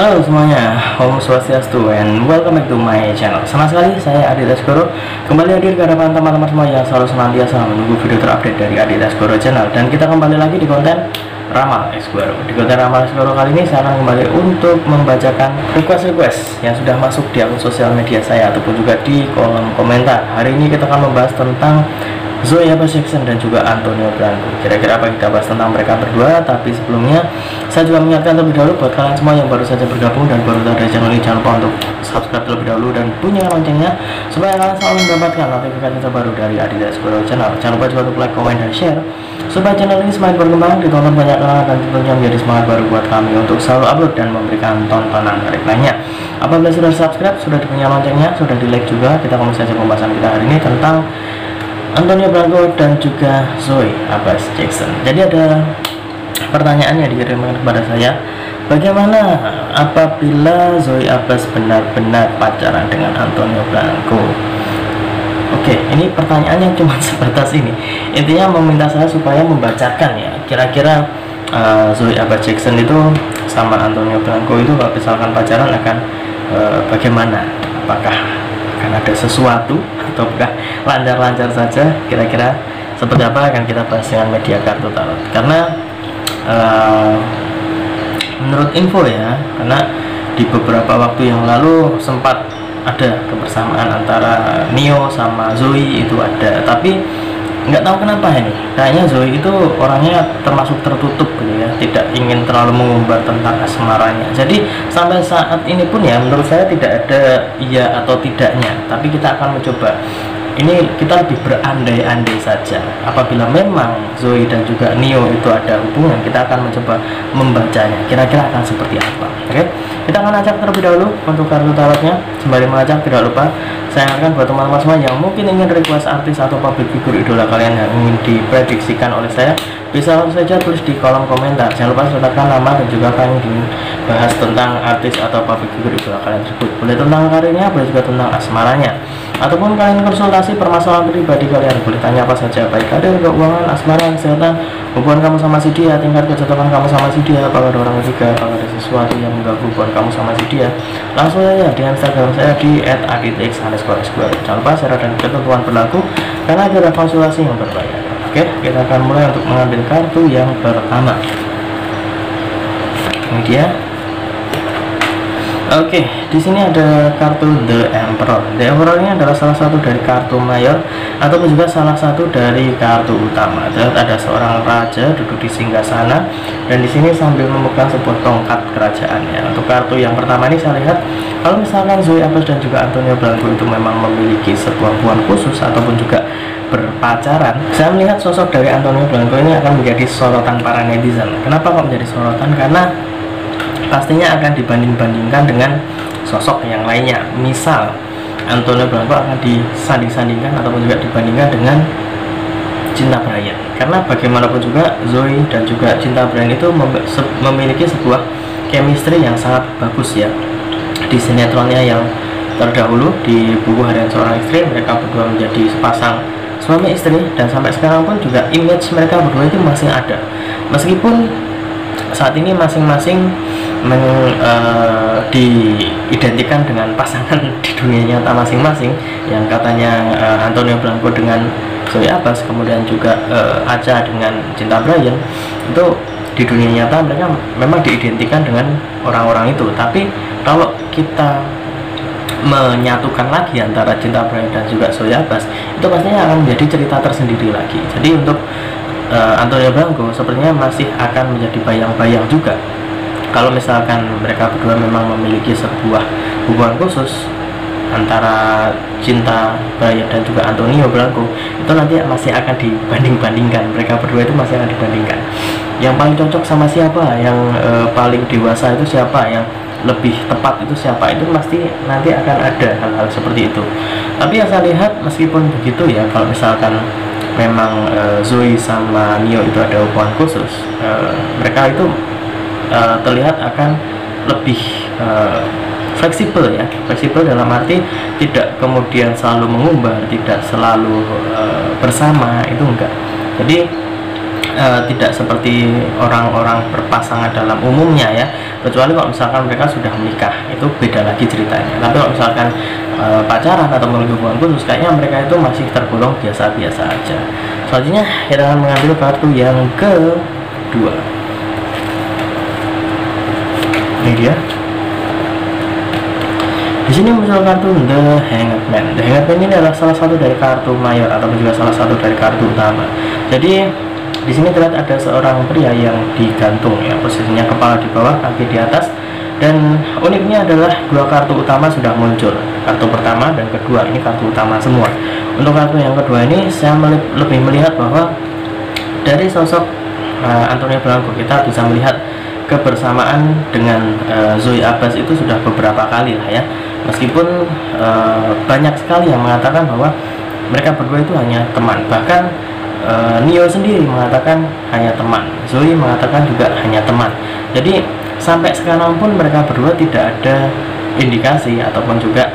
Halo semuanya, Om Swastiastu and welcome back to my channel. Senang sekali saya Adit Asgoro kembali hadir ke hadapan teman-teman semua yang selalu senantiasa menunggu video terupdate dari Adit Asgoro channel. Dan kita kembali lagi di konten Ramal Asgoro. Di konten Ramal Asgoro kali ini saya akan kembali untuk membacakan request yang sudah masuk di akun sosial media saya ataupun juga di kolom komentar. Hari ini kita akan membahas tentang Zoe Jackson dan juga Antonio Blanco. Kira-kira apa kita bahas tentang mereka berdua? Tapi sebelumnya saya juga mengingatkan terlebih dahulu buat kalian semua yang baru saja bergabung dan baru tahu dari channel ini, jangan lupa untuk subscribe terlebih dahulu dan bunyikan loncengnya supaya kalian selalu mendapatkan notifikasi terbaru dari Adit Asgoro channel. Jangan lupa juga untuk like, comment, dan share supaya channel ini semakin berkembang, ditonton banyak orang, dan tentunya menjadi semangat baru buat kami untuk selalu upload dan memberikan tontonan menarik lainnya. Apabila sudah subscribe, sudah dipunya loncengnya, sudah di like juga, kita akan saja pembahasan kita hari ini tentang Antonio Blanco dan juga Zoe Jackson. Jadi ada pertanyaan yang dikirimkan kepada saya, bagaimana apabila Zoe benar-benar pacaran dengan Antonio Blanco? Oke, ini pertanyaannya cuma sebatas ini. Intinya meminta saya supaya membacakan ya, kira-kira Zoe Jackson itu sama Antonio Blanco itu kalau misalkan pacaran akan bagaimana? Apakah akan ada sesuatu ataukah lancar-lancar saja? Kira-kira seperti apa akan kita bahas dengan media kartu tarot. Karena menurut info ya, karena di beberapa waktu yang lalu sempat ada kebersamaan antara Neo sama Zoe itu ada, tapi nggak tahu kenapa ini kayaknya Zoe itu orangnya termasuk tertutup gitu ya, tidak ingin terlalu mengumbar tentang asmaranya. Jadi sampai saat ini pun ya menurut saya tidak ada iya atau tidaknya, tapi kita akan mencoba. Ini kita lebih berandai-andai saja. Apabila memang Zoe dan juga Neo itu ada hubungan, kita akan mencoba membacanya. Kira-kira akan seperti apa? Oke, kita akan ajak terlebih dahulu untuk kartu tarotnya. Sembari mengajak, tidak lupa saya akan buat teman-teman semua yang mungkin ingin request artis atau public figure idola kalian yang ingin diprediksikan oleh saya, bisa langsung saja tulis di kolom komentar. Jangan lupa sertakan nama dan juga kalian ingin bahas tentang artis atau public figure idola kalian tersebut. Boleh tentang karirnya, boleh juga tentang asmaranya, ataupun kalian konsultasi permasalahan pribadi kalian, boleh tanya apa saja, baik karir, keuangan, asmara, kesehatan, hubungan kamu sama si dia, tingkat kecocokan kamu sama si dia, apakah ada orang ketiga, apakah ada sesuatu yang mengganggu hubungan kamu sama si dia. Langsung saja di Instagram saya di @aditx_. Jangan lupa syarat dan ketentuan berlaku karena ada konsultasi yang berbayar. Oke, kita akan mulai untuk mengambil kartu yang pertama. Ini dia. Oke, di sini ada kartu The Emperor. The Emperor ini adalah salah satu dari kartu mayor ataupun juga salah satu dari kartu utama. Ada seorang raja duduk di singgasana dan di sini sambil memegang sebuah tongkat kerajaan ya. Untuk kartu yang pertama ini saya lihat kalau misalkan Zoe dan juga Antonio Blanco itu memang memiliki sebuah hubungan khusus ataupun juga berpacaran, saya melihat sosok dari Antonio Blanco ini akan menjadi sorotan para netizen. Kenapa kok menjadi sorotan? Karena pastinya akan dibanding-bandingkan dengan sosok yang lainnya. Misal Antonio Blanco akan disanding-sandingkan ataupun juga dibandingkan dengan Cinta Bryan, karena bagaimanapun juga Zoe dan juga Cinta Bryan itu memiliki sebuah chemistry yang sangat bagus ya. Di sinetronnya yang terdahulu di Buku Harian Seorang Istri, mereka berdua menjadi sepasang suami istri, dan sampai sekarang pun juga image mereka berdua itu masih ada, meskipun saat ini masing-masing diidentikan dengan pasangan di dunia nyata masing-masing, yang katanya Antonio Blanco dengan Zoe kemudian juga Acha dengan Cinta Bryan, itu di dunia nyata mereka memang diidentikan dengan orang-orang itu. Tapi kalau kita menyatukan lagi antara Cinta Bryan dan juga Zoe itu pastinya akan menjadi cerita tersendiri lagi. Jadi untuk Antonio Blanco sepertinya masih akan menjadi bayang-bayang juga kalau misalkan mereka berdua memang memiliki sebuah hubungan khusus antara Cinta Bryan dan juga Antonio Blanco. Itu nanti masih akan dibanding-bandingkan, mereka berdua itu masih akan dibandingkan yang paling cocok sama siapa, yang paling dewasa itu siapa, yang lebih tepat itu siapa. Itu pasti nanti akan ada hal-hal seperti itu. Tapi yang saya lihat meskipun begitu ya, kalau misalkan memang Zoe sama Neo itu ada hubungan khusus, mereka itu terlihat akan lebih fleksibel ya. Fleksibel dalam arti tidak kemudian selalu mengumbar, tidak selalu bersama, itu enggak. Jadi tidak seperti orang-orang berpasangan dalam umumnya ya. kecuali kalau misalkan mereka sudah menikah, itu beda lagi ceritanya. Tapi kalau misalkan pacaran atau memiliki hubungan khusus, kayaknya mereka itu masih tergolong biasa-biasa aja. Selanjutnya kita akan mengambil kartu yang kedua. Ini dia. Di sini muncul kartu The Hanged Man. The Hanged Man ini adalah salah satu dari kartu mayor ataupun juga salah satu dari kartu utama. Jadi di sini terlihat ada seorang pria yang digantung, ya, posisinya kepala di bawah, kaki di atas. Dan uniknya adalah dua kartu utama sudah muncul. Kartu pertama dan kedua ini kartu utama semua. Untuk kartu yang kedua ini saya lebih melihat bahwa dari sosok Antonio Blanco kita bisa melihat kebersamaan dengan Zoe Abbas itu sudah beberapa kali lah ya. Meskipun banyak sekali yang mengatakan bahwa mereka berdua itu hanya teman. Bahkan Neo sendiri mengatakan hanya teman, Zoe mengatakan juga hanya teman. Jadi sampai sekarang pun mereka berdua tidak ada indikasi ataupun juga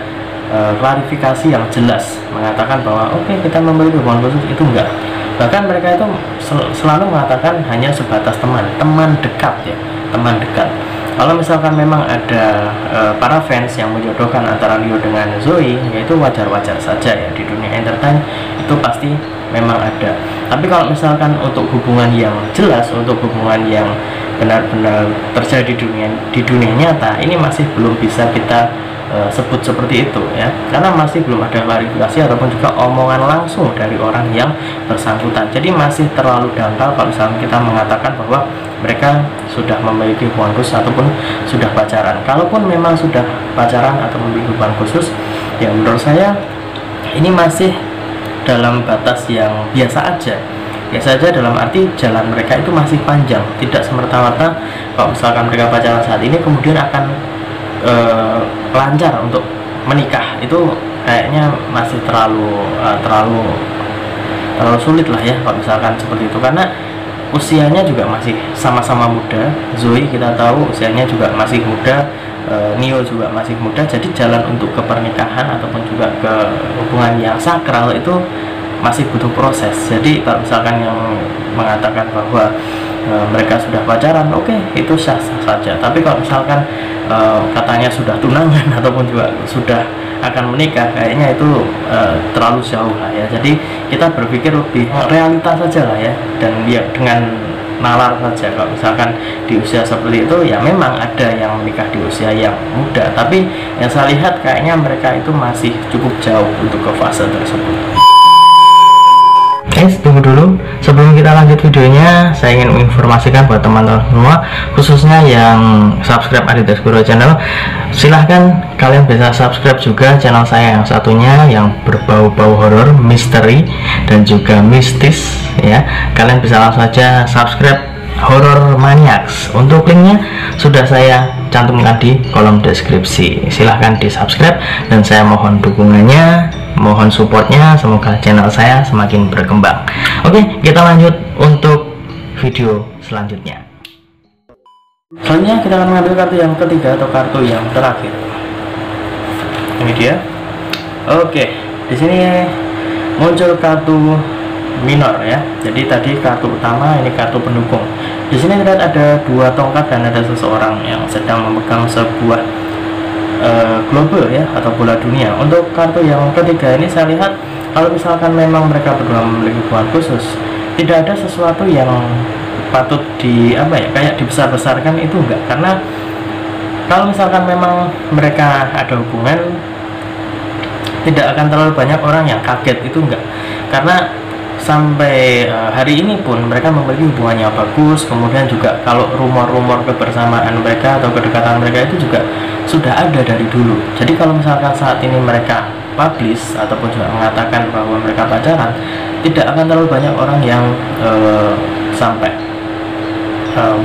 klarifikasi yang jelas mengatakan bahwa oke, kita memiliki hubungan khusus, itu enggak. Bahkan mereka itu selalu mengatakan hanya sebatas teman dekat, ya, teman dekat. Kalau misalkan memang ada para fans yang menjodohkan antara Neo dengan Zoe, yaitu wajar-wajar saja ya, di dunia entertain itu pasti memang ada. Tapi kalau misalkan untuk hubungan yang jelas, untuk hubungan yang benar-benar terjadi di dunia nyata, ini masih belum bisa kita sebut seperti itu ya, karena masih belum ada klarifikasi ataupun juga omongan langsung dari orang yang bersangkutan. Jadi masih terlalu dangkal kalau misalnya kita mengatakan bahwa mereka sudah memiliki hubungan khusus ataupun sudah pacaran. Kalaupun memang sudah pacaran atau memiliki hubungan khusus, ya menurut saya ini masih dalam batas yang biasa aja. Biasa aja dalam arti jalan mereka itu masih panjang, tidak semerta-merta kalau misalkan mereka pacaran saat ini kemudian akan lancar untuk menikah. Itu kayaknya masih terlalu sulit lah ya kalau misalkan seperti itu, karena usianya juga masih sama-sama muda. Zoe kita tahu usianya juga masih muda, Neo juga masih muda. Jadi jalan untuk ke pernikahan ataupun juga ke hubungan yang sakral itu masih butuh proses. Jadi kalau misalkan yang mengatakan bahwa mereka sudah pacaran, oke, itu sah-sah saja. Tapi kalau misalkan katanya sudah tunangan ataupun juga sudah akan menikah, kayaknya itu terlalu jauh lah ya. Jadi kita berpikir lebih realitas saja lah ya, dan ya dengan nalar saja. Kalau misalkan di usia seperti itu, ya memang ada yang menikah di usia yang muda, tapi yang saya lihat kayaknya mereka itu masih cukup jauh untuk ke fase tersebut. Guys, tunggu dulu. Sebelum kita lanjut videonya, saya ingin menginformasikan buat teman-teman semua, khususnya yang subscribe Adidas Guru Channel, silahkan kalian bisa subscribe juga channel saya yang satunya yang berbau-bau horor, misteri dan juga mistis ya. Kalian bisa langsung saja subscribe Horror Maniacs. Untuk linknya sudah saya cantumkan di kolom deskripsi. Silahkan di subscribe dan saya mohon dukungannya, mohon supportnya, semoga channel saya semakin berkembang. Oke, kita lanjut untuk video selanjutnya. Selanjutnya kita akan mengambil kartu yang ketiga atau kartu yang terakhir. Ini dia. Oke, di sini muncul kartu minor ya. Jadi tadi kartu utama, ini kartu pendukung. Di sini terlihat ada dua tongkat dan ada seseorang yang sedang memegang sebuah global ya, atau bola dunia. Untuk kartu yang ketiga ini saya lihat kalau misalkan memang mereka berdua memiliki hubungan khusus, tidak ada sesuatu yang patut kayak dibesar-besarkan, itu enggak. Karena kalau misalkan memang mereka ada hubungan, tidak akan terlalu banyak orang yang kaget, itu enggak. Karena sampai hari ini pun mereka memiliki hubungan yang bagus. Kemudian juga kalau rumor-rumor kebersamaan mereka atau kedekatan mereka itu juga sudah ada dari dulu. Jadi kalau misalkan saat ini mereka publish ataupun juga mengatakan bahwa mereka pacaran, tidak akan terlalu banyak orang yang sampai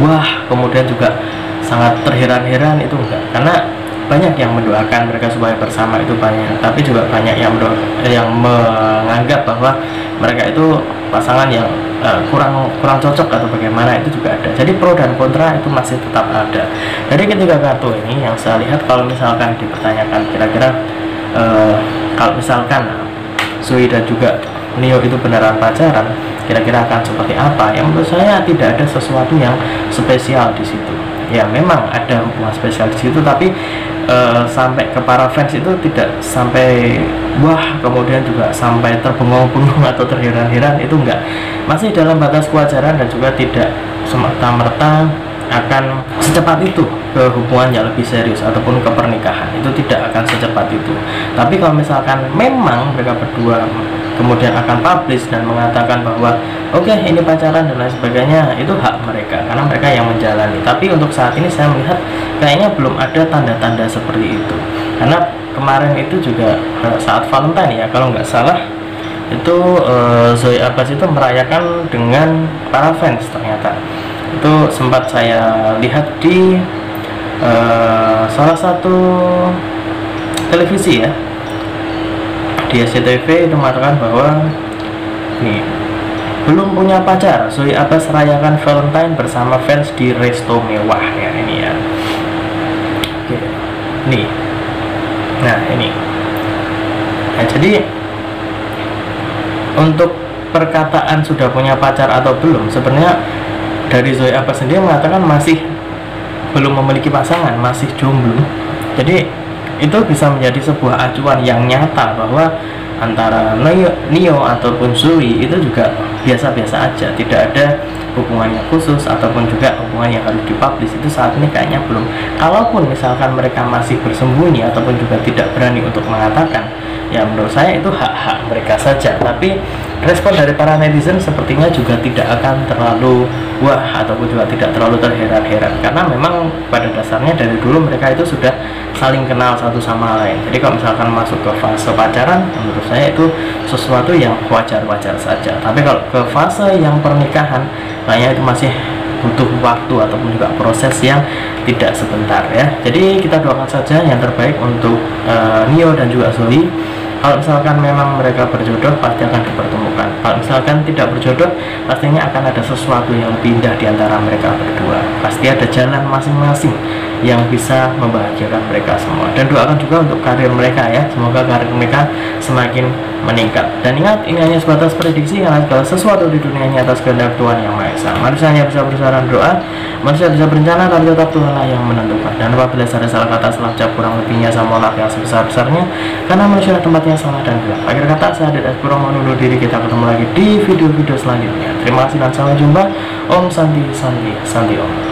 wah, kemudian juga sangat terheran-heran, itu enggak. Karena banyak yang mendoakan mereka supaya bersama, itu banyak, tapi juga banyak yang menganggap bahwa mereka itu pasangan yang kurang cocok atau bagaimana, itu juga ada. Jadi pro dan kontra itu masih tetap ada. Dari ketiga kartu ini yang saya lihat, kalau misalkan dipertanyakan kira-kira kalau misalkan Zoe dan juga Neo itu beneran pacaran, kira-kira akan seperti apa? Yang menurut saya tidak ada sesuatu yang spesial di situ ya memang ada hubungan spesial di situ, tapi sampai ke para fans itu tidak sampai wah kemudian juga sampai terbengong-bengong atau terheran-heran, itu enggak, masih dalam batas kewajaran dan juga tidak semerta-merta akan secepat itu ke hubungan yang lebih serius ataupun ke pernikahan, itu tidak akan secepat itu. Tapi kalau misalkan memang mereka berdua kemudian akan publish dan mengatakan bahwa oke, ini pacaran dan lain sebagainya, itu hak mereka karena mereka yang menjalani. Tapi untuk saat ini saya melihat kayaknya belum ada tanda-tanda seperti itu, karena kemarin itu juga saat Valentine ya kalau nggak salah itu Zoe Abbas itu merayakan dengan para fans. Ternyata itu sempat saya lihat di salah satu televisi ya, di SCTV, itu mengatakan bahwa nih belum punya pacar, Zoe Abbas rayakan Valentine bersama fans di resto mewah ya, ini ya. Oke, nih, nah ini, nah jadi untuk perkataan sudah punya pacar atau belum, sebenarnya dari Zoe Abbas sendiri mengatakan masih belum memiliki pasangan, masih jomblo. Jadi itu bisa menjadi sebuah acuan yang nyata bahwa antara Nio ataupun Zoe itu juga biasa-biasa aja, tidak ada hubungannya khusus ataupun juga hubungan yang harus dipublish. Itu saat ini kayaknya belum. Kalaupun misalkan mereka masih bersembunyi ataupun juga tidak berani untuk mengatakan, ya menurut saya itu hak-hak mereka saja. Tapi respon dari para netizen sepertinya juga tidak akan terlalu wah ataupun juga tidak terlalu terheran-heran, karena memang pada dasarnya dari dulu mereka itu sudah saling kenal satu sama lain. Jadi kalau misalkan masuk ke fase pacaran, menurut saya itu sesuatu yang wajar-wajar saja. Tapi kalau ke fase yang pernikahan, kayaknya itu masih butuh waktu ataupun juga proses yang tidak sebentar ya. Jadi kita doakan saja yang terbaik untuk Nio dan juga Zoe. Kalau misalkan memang mereka berjodoh, pasti akan dipertemukan. Kalau misalkan tidak berjodoh, pastinya akan ada sesuatu yang lebih indah di antara mereka berdua. Pasti ada jalan masing-masing yang bisa membahagiakan mereka semua. Dan doakan juga untuk karir mereka ya, semoga karir mereka semakin meningkat. Dan ingat, ini hanya sebatas prediksi, karena segala sesuatu di dunia ini atas kehendak Tuhan Yang Maha Esa. Manusia hanya bisa berusaha dan doa, manusia bisa berencana, tapi tetap Tuhanlah yang menentukan. Dan apabila ada salah kata, salah ucap, kurang lebihnya saya mohon maaf yang sebesar-besarnya, karena manusia tempatnya salah dan gelap. Akhir kata, saya Adit Askoro undur diri. Kita ketemu lagi di video-video selanjutnya. Terima kasih dan sampai jumpa. Om Santi Santi Santi Om.